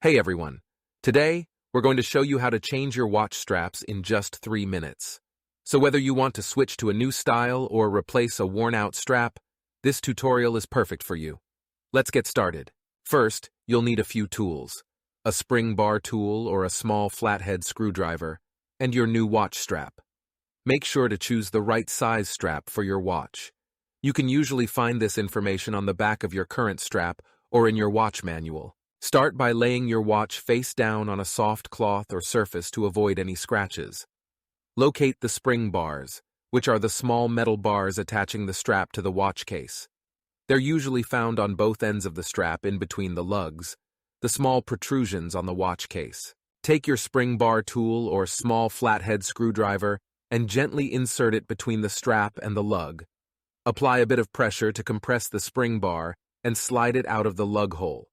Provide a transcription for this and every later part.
Hey everyone! Today, we're going to show you how to change your watch straps in just 3 minutes. So whether you want to switch to a new style or replace a worn-out strap, this tutorial is perfect for you. Let's get started. First, you'll need a few tools: a spring bar tool or a small flathead screwdriver, and your new watch strap. Make sure to choose the right size strap for your watch. You can usually find this information on the back of your current strap or in your watch manual. Start by laying your watch face down on a soft cloth or surface to avoid any scratches. Locate the spring bars, which are the small metal bars attaching the strap to the watch case. They're usually found on both ends of the strap in between the lugs, the small protrusions on the watch case. Take your spring bar tool or small flathead screwdriver and gently insert it between the strap and the lug. Apply a bit of pressure to compress the spring bar and slide it out of the lug hole.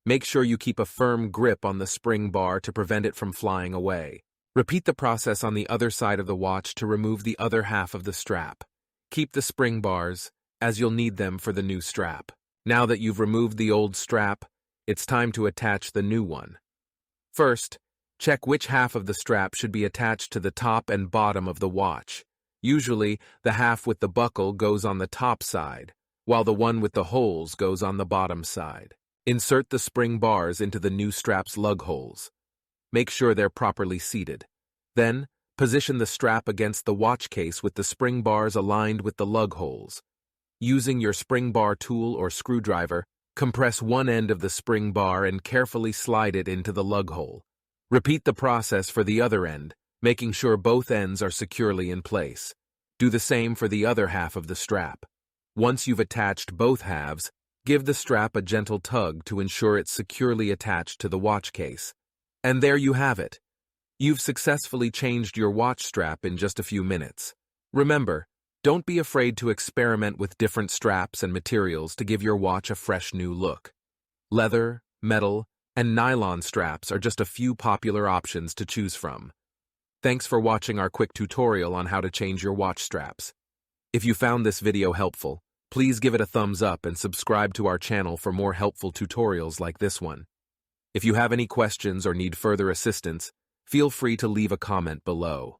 Make sure you keep a firm grip on the spring bar to prevent it from flying away. Repeat the process on the other side of the watch to remove the other half of the strap. Keep the spring bars, as you'll need them for the new strap. Now that you've removed the old strap, it's time to attach the new one. First, check which half of the strap should be attached to the top and bottom of the watch. Usually, the half with the buckle goes on the top side, while the one with the holes goes on the bottom side. Insert the spring bars into the new strap's lug holes. Make sure they're properly seated. Then, position the strap against the watch case with the spring bars aligned with the lug holes. Using your spring bar tool or screwdriver, compress one end of the spring bar and carefully slide it into the lug hole. Repeat the process for the other end, making sure both ends are securely in place. Do the same for the other half of the strap. Once you've attached both halves, give the strap a gentle tug to ensure it's securely attached to the watch case. And there you have it. You've successfully changed your watch strap in just a few minutes. Remember, don't be afraid to experiment with different straps and materials to give your watch a fresh new look. Leather, metal, and nylon straps are just a few popular options to choose from. Thanks for watching our quick tutorial on how to change your watch straps. If you found this video helpful, please give it a thumbs up and subscribe to our channel for more helpful tutorials like this one. If you have any questions or need further assistance, feel free to leave a comment below.